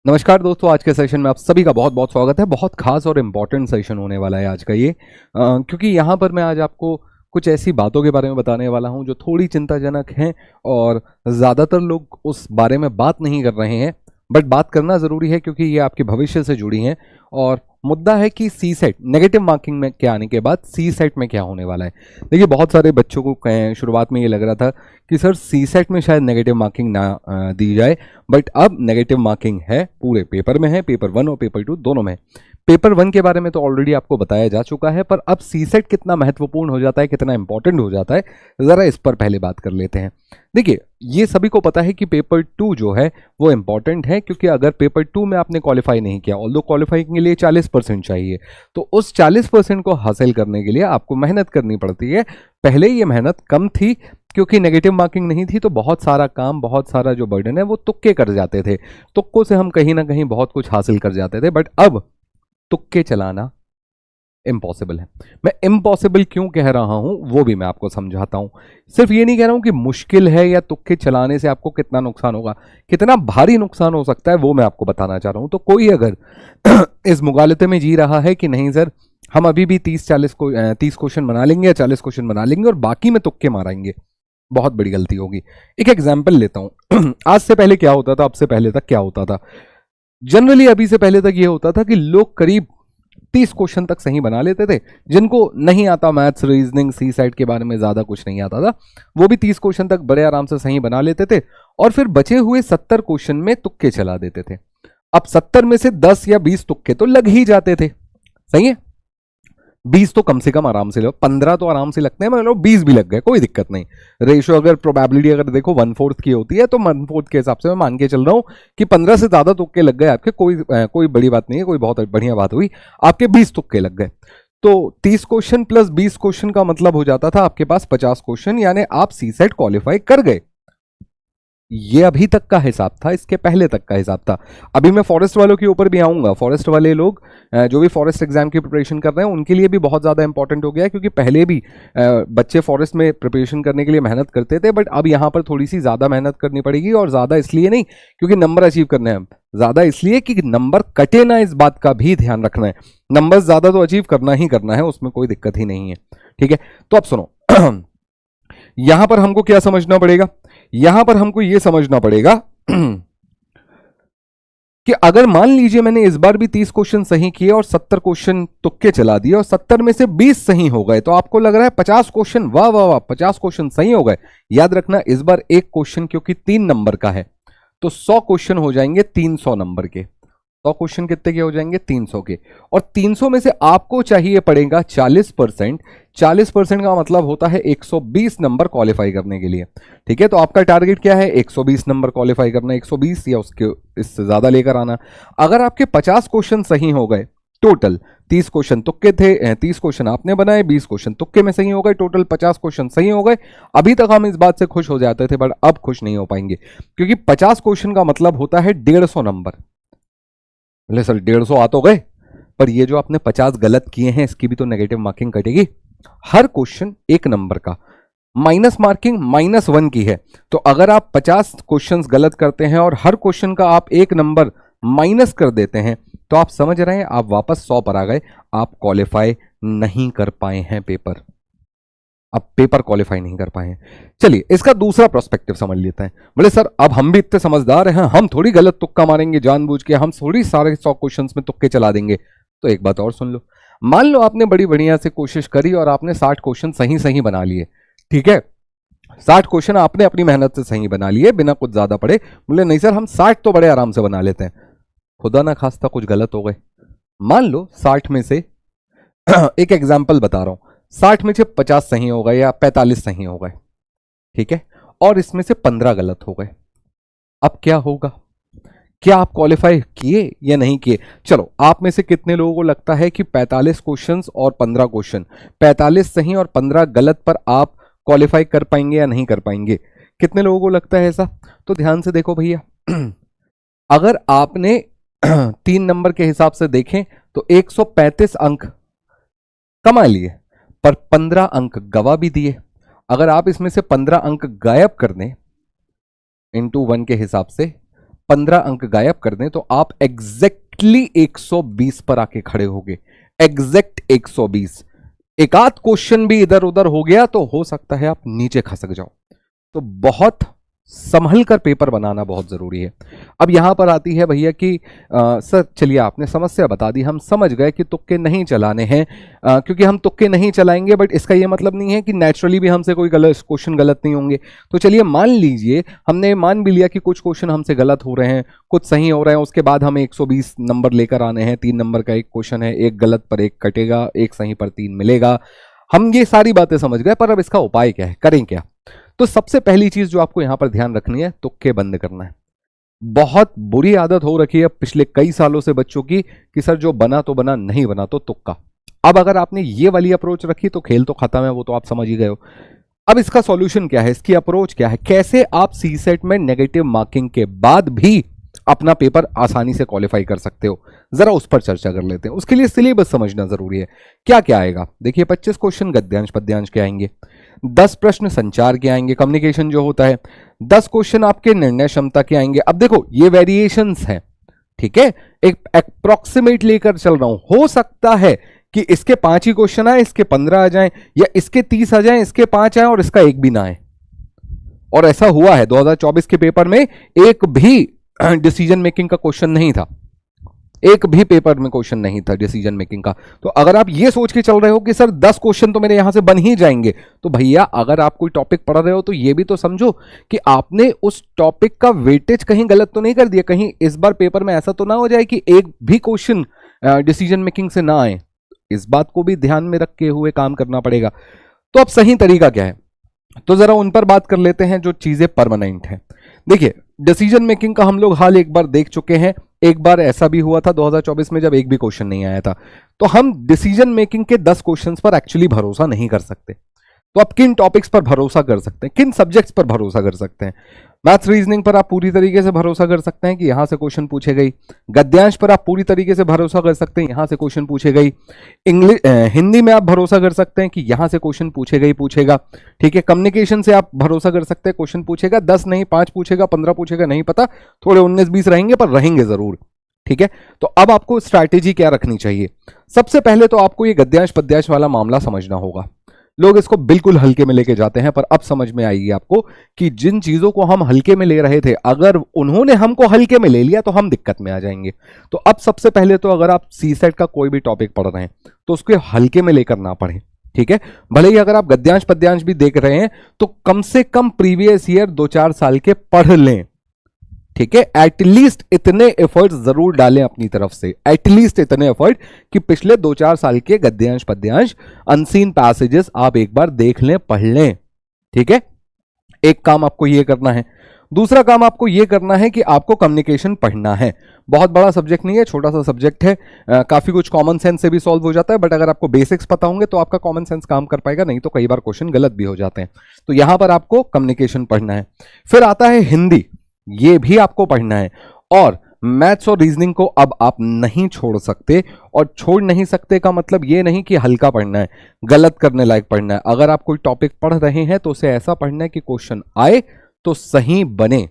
नमस्कार दोस्तों, आज के सेशन में आप सभी का बहुत बहुत स्वागत है। बहुत खास और इम्पॉर्टेंट सेशन होने वाला है आज का ये, क्योंकि यहाँ पर मैं आज आपको कुछ ऐसी बातों के बारे में बताने वाला हूँ जो थोड़ी चिंताजनक हैं और ज़्यादातर लोग उस बारे में बात नहीं कर रहे हैं, बट बात करना ज़रूरी है क्योंकि ये आपके भविष्य से जुड़ी हैं। और मुद्दा है कि सी सेट नेगेटिव मार्किंग में क्या आने के बाद सी सेट में क्या होने वाला है। देखिए, बहुत सारे बच्चों को शुरुआत में ये लग रहा था कि सर सी सेट में शायद नेगेटिव मार्किंग ना दी जाए, बट अब नेगेटिव मार्किंग है, पूरे पेपर में है, पेपर 1 और पेपर 2 दोनों में। पेपर 1 के बारे में तो ऑलरेडी आपको बताया जा चुका है, पर अब सी सेट कितना महत्वपूर्ण हो जाता है, कितना इंपॉर्टेंट हो जाता है, ज़रा इस पर पहले बात कर लेते हैं। देखिए, ये सभी को पता है कि पेपर 2 जो है वो इंपॉर्टेंट है, क्योंकि अगर पेपर 2 में आपने क्वालिफाई नहीं किया, ऑल्दो क्वालिफाइंग के लिए 40% चाहिए, तो उस 40% को हासिल करने के लिए आपको मेहनत करनी पड़ती है। पहले ये मेहनत कम थी क्योंकि नेगेटिव मार्किंग नहीं थी, तो बहुत सारा काम, बहुत सारा जो बर्डन है वो तुक्के कर जाते थे। तुक्कों से हम कहीं ना कहीं बहुत कुछ हासिल कर जाते थे, बट अब तुक्के चलाना इम्पॉसिबल है। मैं इम्पॉसिबल क्यों कह रहा हूं वो भी मैं आपको समझाता हूं। सिर्फ ये नहीं कह रहा हूं कि मुश्किल है या तुक्के चलाने से आपको कितना नुकसान होगा, कितना भारी नुकसान हो सकता है वो मैं आपको बताना चाह रहा हूं। तो कोई अगर इस मुगालते में जी रहा है कि नहीं सर, हम अभी भी 30 क्वेश्चन बना लेंगे या 40 क्वेश्चन बना लेंगे और बाकी में तुक्के मारेंगे, बहुत बड़ी गलती होगी। एक एग्जाम्पल लेता हूं। आज से पहले क्या होता था, अब से पहले तक क्या होता था। जनरली अभी से पहले तक ये होता था कि लोग करीब 30 क्वेश्चन तक सही बना लेते थे। जिनको नहीं आता मैथ्स, रीजनिंग, सी साइड के बारे में ज्यादा कुछ नहीं आता था, वो भी 30 क्वेश्चन तक बड़े आराम से सही बना लेते थे और फिर बचे हुए 70 क्वेश्चन में तुक्के चला देते थे। अब 70 में से 10 या 20 तुक्के तो लग ही जाते थे, सही है। 20 तो कम से कम आराम से लो, 15 तो आराम से लगते हैं, मतलब 20 भी लग गए, कोई दिक्कत नहीं। रेशियो अगर प्रोबेबिलिटी अगर देखो 1/4 की होती है, तो 1/4 के हिसाब से मैं मान के चल रहा हूं कि 15 से ज्यादा तुक्के लग गए आपके, कोई बड़ी बात नहीं है, कोई बहुत बढ़िया बात हुई। आपके 20 तुक्के लग गए, तो 30 क्वेश्चन प्लस 20 क्वेश्चन का मतलब हो जाता था आपके पास 50 क्वेश्चन, यानी आप सी सेट क्वालिफाई कर गए। ये अभी तक का हिसाब था, इसके पहले तक का हिसाब था। अभी मैं फॉरेस्ट वालों के ऊपर भी आऊंगा। फॉरेस्ट वाले लोग जो भी फॉरेस्ट एग्जाम की प्रिपरेशन कर रहे हैं, उनके लिए भी बहुत ज़्यादा इंपॉर्टेंट हो गया है, क्योंकि पहले भी बच्चे फॉरेस्ट में प्रिपरेशन करने के लिए मेहनत करते थे, बट अब यहाँ पर थोड़ी सी ज़्यादा मेहनत करनी पड़ेगी। और ज़्यादा इसलिए नहीं क्योंकि नंबर अचीव करने हैं, ज़्यादा इसलिए कि नंबर कटे ना, इस बात का भी ध्यान रखना है। नंबर ज़्यादा तो अचीव करना ही करना है, उसमें कोई दिक्कत ही नहीं है, ठीक है। तो अब सुनो, यहां पर हमको क्या समझना पड़ेगा, यहां पर हमको यह समझना पड़ेगा कि अगर मान लीजिए मैंने इस बार भी 30 क्वेश्चन सही किए और 70 क्वेश्चन तुक्के चला दिए और 70 में से 20 सही हो गए, तो आपको लग रहा है 50 क्वेश्चन, वाह वाह वाह, 50 क्वेश्चन सही हो गए। याद रखना, इस बार एक क्वेश्चन क्योंकि 3 नंबर का है, तो 100 क्वेश्चन हो जाएंगे 300 नंबर के। 100 क्वेश्चन कितने के हो जाएंगे, 300 के। और 300 में से आपको चाहिए पड़ेगा 40%। 40% का मतलब होता है 120 नंबर क्वालिफाई करने के लिए, ठीक है। तो आपका टारगेट क्या है, 120 नंबर क्वालिफाई करना, 120 या उसके इससे ज्यादा लेकर आना। अगर आपके 50 क्वेश्चन सही हो गए, टोटल 30 क्वेश्चन तुक्के थे, 30 क्वेश्चन आपने बनाए, 20 क्वेश्चन तुक्के में सही हो गए, टोटल 50 क्वेश्चन सही हो गए। अभी तक हम इस बात से खुश हो जाते थे, बट अब खुश नहीं हो पाएंगे, क्योंकि 50 क्वेश्चन का मतलब होता है 150 नंबर। बोले सर 150 आ तो गए, पर ये जो आपने 50 गलत किए हैं, इसकी भी तो नेगेटिव मार्किंग कटेगी। हर क्वेश्चन 1 नंबर का, माइनस मार्किंग -1 की है। तो अगर आप 50 क्वेश्चंस गलत करते हैं और हर क्वेश्चन का आप 1 नंबर माइनस कर देते हैं, तो आप समझ रहे हैं आप वापस 100 पर आ गए, आप क्वालिफाई नहीं कर पाए हैं पेपर, अब पेपर क्वालिफाई नहीं कर पाए हैं। चलिए इसका दूसरा प्रोस्पेक्टिव समझ लेते हैं। बोले सर अब हम भी इतने समझदार हैं, हम थोड़ी गलत तुक्का मारेंगे जानबूझ के, हम थोड़ी सारे 100 क्वेश्चंस में तुक्के चला देंगे। तो एक बात और सुन लो, मान लो आपने बड़ी बढ़िया से कोशिश करी और आपने 60 क्वेश्चन सही सही बना लिए, ठीक है। 60 क्वेश्चन आपने अपनी मेहनत से सही बना लिए बिना कुछ ज्यादा पढ़े। बोले नहीं सर, हम 60 तो बड़े आराम से बना लेते हैं। खुदा ना खास्ता कुछ गलत हो गए, मान लो 60 में से एक एग्जाम्पल बता रहा हूं, 60 में से 50 सही हो गए या 45 सही हो गए, ठीक है, और इसमें से 15 गलत हो गए। अब क्या होगा, क्या आप क्वालिफाई किए या नहीं किए? चलो, आप में से कितने लोगों को लगता है कि 45 क्वेश्चंस और 15 क्वेश्चन, 45 सही और 15 गलत पर आप क्वालिफाई कर पाएंगे या नहीं कर पाएंगे? कितने लोगों को लगता है ऐसा? तो ध्यान से देखो भैया, अगर आपने 3 नंबर के हिसाब से देखें तो 135 अंक कमा लिए, पर 15 अंक गवा भी दिए। अगर आप इसमें से 15 अंक गायब कर दें इनटू 1 के हिसाब से, 15 अंक गायब कर दें तो आप एग्जैक्टली 120 पर आके खड़े होगे, एग्जैक्ट 120। एक आध क्वेश्चन भी इधर उधर हो गया तो हो सकता है आप नीचे खसक जाओ। तो बहुत संभल कर पेपर बनाना बहुत जरूरी है। अब यहां पर आती है भैया कि सर चलिए आपने समस्या बता दी, हम समझ गए कि तुक्के नहीं चलाने हैं, क्योंकि हम तुक्के नहीं चलाएंगे, बट इसका ये मतलब नहीं है कि नेचुरली भी हमसे कोई गलत क्वेश्चन गलत नहीं होंगे। तो चलिए मान लीजिए हमने मान भी लिया कि कुछ क्वेश्चन हमसे गलत हो रहे हैं, कुछ सही हो रहे हैं, उसके बाद हमें 120 नंबर लेकर आने हैं। 3 नंबर का एक क्वेश्चन है, एक गलत पर 1 कटेगा, एक सही पर 3 मिलेगा। हम ये सारी बातें समझ गए, पर अब इसका उपाय क्या है, करें क्या? तो सबसे पहली चीज जो आपको यहां पर ध्यान रखनी है, तुक्के बंद करना है। बहुत बुरी आदत हो रखी है पिछले कई सालों से बच्चों की कि सर जो बना तो बना, नहीं बना तो तुक्का। अब अगर आपने ये वाली अप्रोच रखी तो खेल तो खत्म है, वो तो आप समझ ही गए हो। अब इसका सॉल्यूशन क्या है, इसकी अप्रोच क्या है, कैसे आप सी सेट में नेगेटिव मार्किंग के बाद भी अपना पेपर आसानी से क्वालिफाई कर सकते हो, जरा उस पर चर्चा कर लेते हैं। उसके लिए सिलेबस समझना जरूरी है। क्या क्या आएगा, देखिए 25 क्वेश्चन गद्यांश पद्यांश के आएंगे, 10 प्रश्न संचार के आएंगे, कम्युनिकेशन जो होता है, 10 क्वेश्चन आपके निर्णय क्षमता के आएंगे। अब देखो ये वेरिएशंस हैं, ठीक है, एक अप्रोक्सीमेट लेकर चल रहा हूं। हो सकता है कि इसके 5 ही क्वेश्चन आए, इसके 15 आ जाएं, या इसके 30 आ जाएं, इसके 5 आए और इसका 1 भी ना आए। और ऐसा हुआ है 2024 के पेपर में, एक भी डिसीजन मेकिंग का क्वेश्चन नहीं था, एक भी पेपर में क्वेश्चन नहीं था डिसीजन मेकिंग का। तो अगर आप ये सोच के चल रहे हो कि सर 10 क्वेश्चन तो मेरे यहां से बन ही जाएंगे, तो भैया अगर आप कोई टॉपिक पढ़ रहे हो तो ये भी तो समझो कि आपने उस टॉपिक का वेटेज कहीं गलत तो नहीं कर दिया। कहीं इस बार पेपर में ऐसा तो ना हो जाए कि एक भी क्वेश्चन डिसीजन मेकिंग से ना आए। इस बात को भी ध्यान में रखे हुए काम करना पड़ेगा। तो अब सही तरीका क्या है, तो जरा उन पर बात कर लेते हैं जो चीजें परमानेंट हैं। देखिए डिसीजन मेकिंग का हम लोग हाल एक बार देख चुके हैं। एक बार ऐसा भी हुआ था 2024 में जब एक भी क्वेश्चन नहीं आया था। तो हम डिसीजन मेकिंग के 10 क्वेश्चंस पर एक्चुअली भरोसा नहीं कर सकते। तो आप किन टॉपिक्स पर भरोसा कर सकते हैं, किन सब्जेक्ट्स पर भरोसा कर सकते हैं? मैथ्स रीजनिंग पर आप पूरी तरीके से भरोसा कर सकते हैं कि यहां से क्वेश्चन पूछे गई। गद्यांश पर आप पूरी तरीके से भरोसा कर सकते हैं, यहां से क्वेश्चन पूछे गई। इंग्लिश हिंदी में आप भरोसा कर सकते हैं कि यहां से क्वेश्चन पूछे गई पूछेगा, ठीक है। कम्युनिकेशन से आप भरोसा कर सकते हैं क्वेश्चन पूछेगा, 10 नहीं 5 पूछेगा, 15 पूछेगा, नहीं पता, थोड़े 19-20 रहेंगे पर रहेंगे जरूर, ठीक है। तो अब आपको स्ट्रैटेजी क्या रखनी चाहिए? सबसे पहले तो आपको ये गद्यांश पद्यांश वाला मामला समझना होगा। लोग इसको बिल्कुल हल्के में लेके जाते हैं, पर अब समझ में आएगी आपको कि जिन चीजों को हम हल्के में ले रहे थे, अगर उन्होंने हमको हल्के में ले लिया तो हम दिक्कत में आ जाएंगे। तो अब सबसे पहले तो अगर आप सी सेट का कोई भी टॉपिक पढ़ रहे हैं तो उसको हल्के में लेकर ना पढ़ें, ठीक है। भले ही अगर आप गद्यांश पद्यांश भी देख रहे हैं तो कम से कम प्रीवियस ईयर 2-4 साल के पढ़ लें, ठीक है। एटलीस्ट इतने एफर्ट जरूर डालें अपनी तरफ से, एटलीस्ट इतने एफर्ट कि पिछले 2-4 साल के गद्यांश पद्यांश अनसीन पैसेजेस आप एक बार देख लें, पढ़ लें, ठीक है। एक काम आपको यह करना है। दूसरा काम आपको यह करना है कि आपको कम्युनिकेशन पढ़ना है। बहुत बड़ा सब्जेक्ट नहीं है, छोटा सा सब्जेक्ट है। काफी कुछ कॉमन सेंस से भी सॉल्व हो जाता है, बट अगर आपको बेसिक्स पता होंगे तो आपका कॉमन सेंस काम कर पाएगा, नहीं तो कई बार क्वेश्चन गलत भी हो जाते हैं। तो यहां पर आपको कम्युनिकेशन पढ़ना है। फिर आता है हिंदी, ये भी आपको पढ़ना है। और मैथ्स और रीजनिंग को अब आप नहीं छोड़ सकते, और छोड़ नहीं सकते का मतलब ये नहीं कि हल्का पढ़ना है, गलत करने लायक पढ़ना है। अगर आप कोई टॉपिक पढ़ रहे हैं तो उसे ऐसा पढ़ना है कि क्वेश्चन आए तो सही बने,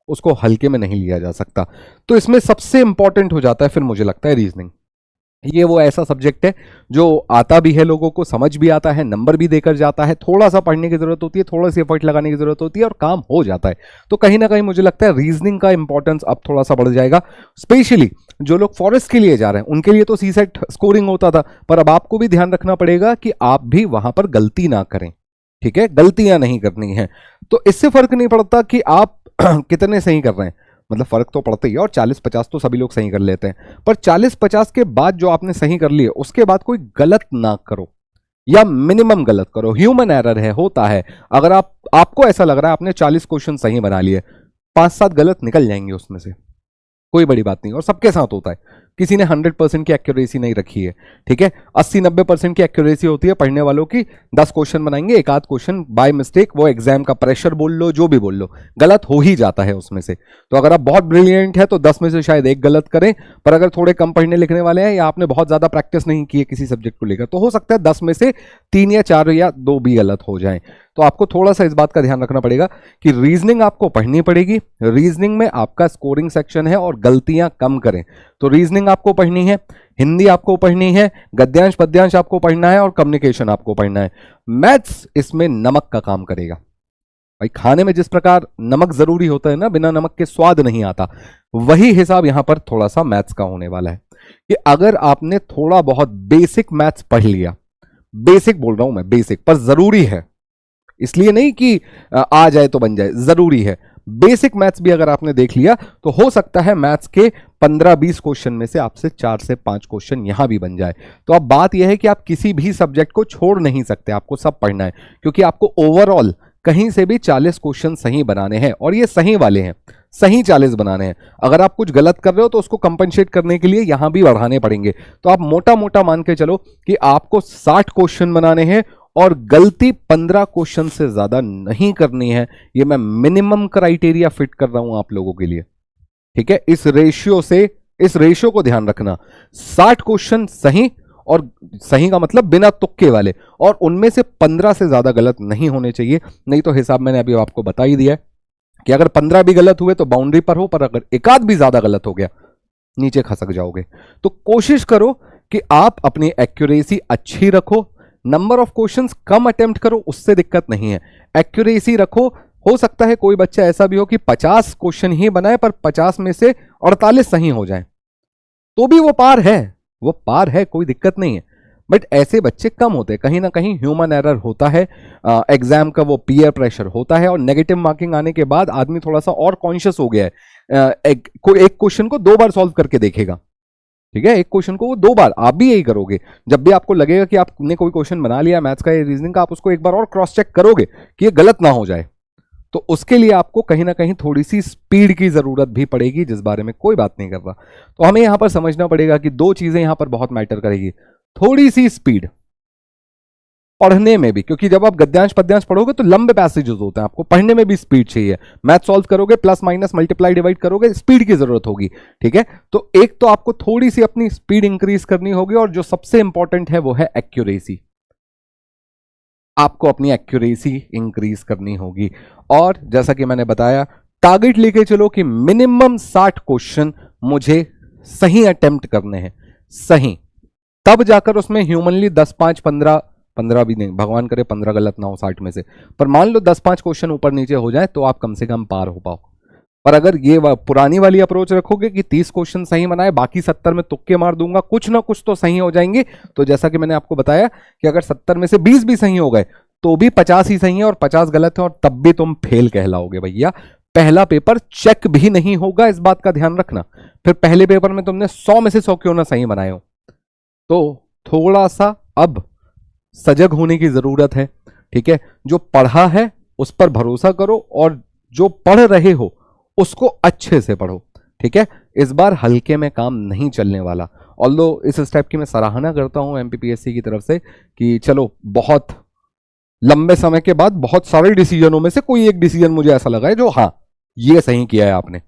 उसको हल्के में नहीं लिया जा सकता। तो इसमें सबसे इंपॉर्टेंट हो जाता है फिर मुझे लगता है रीजनिंग। ये वो ऐसा सब्जेक्ट है जो आता भी है, लोगों को समझ भी आता है, नंबर भी देकर जाता है। थोड़ा सा पढ़ने की जरूरत होती है, थोड़ा सा एफर्ट लगाने की जरूरत होती है और काम हो जाता है। तो कहीं ना कहीं मुझे लगता है रीजनिंग का इंपॉर्टेंस अब थोड़ा सा बढ़ जाएगा। स्पेशली जो लोग फॉरेस्ट के लिए जा रहे हैं उनके लिए तो सी सेट स्कोरिंग होता था, पर अब आपको भी ध्यान रखना पड़ेगा कि आप भी वहां पर गलती ना करें, ठीक है। गलतियां नहीं करनी है। तो इससे फर्क नहीं पड़ता कि आप कितने सही कर रहे हैं, मतलब फर्क तो पड़ता ही है। और 40-50 तो सभी लोग सही कर लेते हैं, पर 40-50 के बाद जो आपने सही कर लिए उसके बाद कोई गलत ना करो, या मिनिमम गलत करो। ह्यूमन एरर है, होता है। अगर आपको ऐसा लग रहा है आपने 40 क्वेश्चन सही बना लिए, 5-7 गलत निकल जाएंगे उसमें से, कोई बड़ी बात नहीं। और सबके साथ होता है, किसी ने 100% की एक्यूरेसी नहीं रखी है, ठीक है। 80-90% की एक्यूरेसी होती है पढ़ने वालों की। 10 क्वेश्चन बनाएंगे, एक आध क्वेश्चन बाय मिस्टेक, वो एग्जाम का प्रेशर बोल लो, जो भी बोल लो, गलत हो ही जाता है उसमें से। तो अगर आप बहुत ब्रिलियंट है तो 10 में से शायद 1 गलत करें, पर अगर थोड़े कम पढ़ने लिखने वाले हैं या आपने बहुत ज्यादा प्रैक्टिस नहीं की है किसी सब्जेक्ट को लेकर, तो हो सकता है 10 में से 3 या 4 या 2 भी गलत हो जाए। तो आपको थोड़ा सा इस बात का ध्यान रखना पड़ेगा कि रीजनिंग आपको पढ़नी पड़ेगी। रीजनिंग में आपका स्कोरिंग सेक्शन है और गलतियां कम करें, तो रीजनिंग आपको पढ़नी है, हिंदी आपको पढ़नी है, गद्यांश पद्यांश आपको पढ़ना है और कम्युनिकेशन आपको पढ़ना है। मैथ्स इसमें नमक का काम करेगा। भाई खाने में जिस प्रकार नमक जरूरी होता है ना, बिना नमक के स्वाद नहीं आता, वही हिसाब यहां पर थोड़ा सा मैथ्स का होने वाला है कि अगर आपने थोड़ा बहुत बेसिक मैथ्स पढ़ लिया, बेसिक बोल रहा हूं मैं, बेसिक पर जरूरी है, इसलिए नहीं कि आ जाए तो बन जाए, जरूरी है। बेसिक मैथ्स भी अगर आपने देख लिया तो हो सकता है मैथ्स के 15-20 क्वेश्चन में से आपसे 4 से 5 क्वेश्चन यहां भी बन जाए। तो अब बात यह है कि आप किसी भी सब्जेक्ट को छोड़ नहीं सकते, आपको सब पढ़ना है, क्योंकि आपको ओवरऑल कहीं से भी 40 क्वेश्चन सही बनाने हैं और ये सही वाले हैं, सही 40 बनाने हैं। अगर आप कुछ गलत कर रहे हो तो उसको कंपनसेट करने के लिए यहां भी बढ़ाने पड़ेंगे। तो आप मोटा मोटा मान के चलो कि आपको 60 क्वेश्चन बनाने हैं और गलती 15 क्वेश्चन से ज्यादा नहीं करनी है। ये मैं मिनिमम क्राइटेरिया फिट कर रहा हूं आप लोगों के लिए, ठीक है। इस रेशियो को ध्यान रखना, 60 क्वेश्चन सही, और सही का मतलब बिना तुक्के वाले, और उनमें से 15 से ज्यादा गलत नहीं होने चाहिए। नहीं तो हिसाब मैंने अभी आपको बता ही दिया है कि अगर 15 भी गलत हुए तो बाउंड्री पर हो, पर अगर एकाध भी ज्यादा गलत हो गया नीचे खसक जाओगे। तो कोशिश करो कि आप अपनी एक्यूरेसी अच्छी रखो, number of questions come attempt करो, उससे दिक्कत नहीं है, एक्यूरेसी रखो। हो सकता है कोई बच्चा ऐसा भी हो कि 50 क्वेश्चन ही बनाए पर 50 में से 48 सही हो जाए, तो भी वो पार है, कोई दिक्कत नहीं है। बट ऐसे बच्चे कम होते हैं, कहीं ना कहीं ह्यूमन एरर होता है, एग्जाम का वो पीयर प्रेशर होता है, और नेगेटिव मार्किंग आने के बाद आदमी थोड़ा सा और कॉन्शियस हो गया है। एक क्वेश्चन को 2 बार सॉल्व करके देखेगा, ठीक है, एक क्वेश्चन को वो 2 बार। आप भी यही करोगे, जब भी आपको लगेगा कि आपने कोई क्वेश्चन बना लिया मैथ्स का या रीजनिंग का, आप उसको एक बार और क्रॉस चेक करोगे कि ये गलत ना हो जाए। तो उसके लिए आपको कहीं ना कहीं थोड़ी सी स्पीड की जरूरत भी पड़ेगी, जिस बारे में कोई बात नहीं कर रहा। तो हमें यहां पर समझना पड़ेगा कि 2 चीजें यहां पर बहुत मैटर करेगी, थोड़ी सी स्पीड पढ़ने में भी, क्योंकि जब आप गद्यांश पद्यांश पढ़ोगे तो लंबे पैसेजेस होते हैं, आपको पढ़ने में भी स्पीड चाहिए। मैथ सॉल्व करोगे, प्लस माइनस मल्टीप्लाई डिवाइड करोगे, स्पीड की जरूरत होगी, ठीक है। तो एक तो आपको थोड़ी सी अपनी स्पीड इंक्रीज करनी होगी, और जो सबसे इंपॉर्टेंट है वो है एक्यूरेसी। आपको अपनी एक्यूरेसी इंक्रीज करनी होगी, और जैसा कि मैंने बताया, टारगेट लेके चलो कि मिनिमम 60 क्वेश्चन मुझे सही अटेम्प्ट करने हैं, सही, तब जाकर उसमें ह्यूमनली 10-5-15 भी नहीं, भगवान करे 15 गलत ना हो 60 में से, पर मान लो 10-5 क्वेश्चन ऊपर नीचे हो जाए तो आप कम से कम पार हो पाओ। पर अगर ये पुरानी वाली अप्रोच रखोगे कि 30 क्वेश्चन सही बनाए, बाकी 70 में तुक्के मार दूंगा, कुछ ना कुछ तो सही हो जाएंगे, तो जैसा कि मैंने आपको बताया कि अगर 70 में से 20 भी सही हो गए तो भी 50 ही सही है और 50 गलत है, और तब भी तुम फेल कहलाओगे भैया। पहला पेपर चेक भी नहीं होगा, इस बात का ध्यान रखना। फिर पहले पेपर में तुमने 100 में से 100 क्यों ना सही बनाए हो। तो थोड़ा सा अब सजग होने की जरूरत है, ठीक है। जो पढ़ा है उस पर भरोसा करो, और जो पढ़ रहे हो उसको अच्छे से पढ़ो, ठीक है। इस बार हल्के में काम नहीं चलने वाला। ऑल्दो इस स्टेप की मैं सराहना करता हूं एमपीपीएससी की तरफ से कि चलो बहुत लंबे समय के बाद बहुत सारे डिसीजनों में से कोई एक डिसीजन मुझे ऐसा लगा है जो हाँ ये सही किया है आपने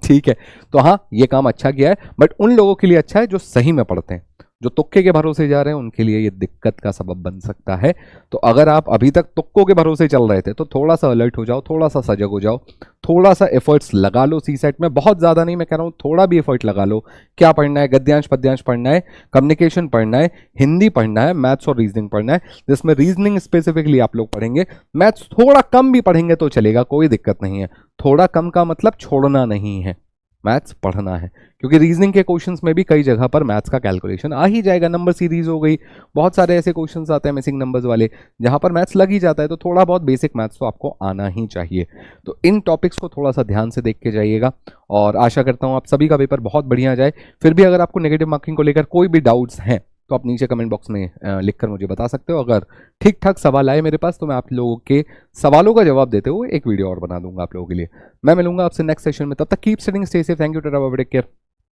ठीक है। तो हाँ ये काम अच्छा किया है, बट उन लोगों के लिए अच्छा है जो सही में पढ़ते हैं। जो तुक्के के भरोसे जा रहे हैं उनके लिए ये दिक्कत का सबब बन सकता है। तो अगर आप अभी तक तुक्कों के भरोसे चल रहे थे तो थोड़ा सा अलर्ट हो जाओ, थोड़ा सा सजग हो जाओ, थोड़ा सा एफर्ट्स लगा लो सी सेट में। बहुत ज़्यादा नहीं मैं कह रहा हूँ, थोड़ा भी एफर्ट लगा लो। क्या पढ़ना है? गद्यांश पद्यांश पढ़ना है, कम्युनिकेशन पढ़ना है, हिंदी पढ़ना है, मैथ्स और रीजनिंग पढ़ना है, जिसमें रीजनिंग स्पेसिफिकली आप लोग पढ़ेंगे। मैथ्स थोड़ा कम भी पढ़ेंगे तो चलेगा, कोई दिक्कत नहीं है। थोड़ा कम का मतलब छोड़ना नहीं है, मैथ्स पढ़ना है, क्योंकि रीजनिंग के क्वेश्चंस में भी कई जगह पर मैथ्स का कैलकुलेशन आ ही जाएगा। नंबर सीरीज हो गई, बहुत सारे ऐसे क्वेश्चंस आते हैं मिसिंग नंबर्स वाले जहां पर मैथ्स लग ही जाता है। तो थोड़ा बहुत बेसिक मैथ्स तो आपको आना ही चाहिए। तो इन टॉपिक्स को थोड़ा सा ध्यान से देख के जाइएगा, और आशा करता हूँ आप सभी का पेपर बहुत बढ़िया जाए। फिर भी अगर आपको नेगेटिव मार्किंग को लेकर कोई भी डाउट्स हैं तो आप नीचे कमेंट बॉक्स में लिखकर मुझे बता सकते हो। अगर ठीक ठाक सवाल आए मेरे पास तो मैं आप लोगों के सवालों का जवाब देते हुए एक वीडियो और बना दूंगा आप लोगों के लिए। मैं मिलूंगा आपसे नेक्स्ट सेशन में, तब तक keep studying, stay safe, thank you, tata bye bye, take care,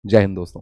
जय हिंद दोस्तों।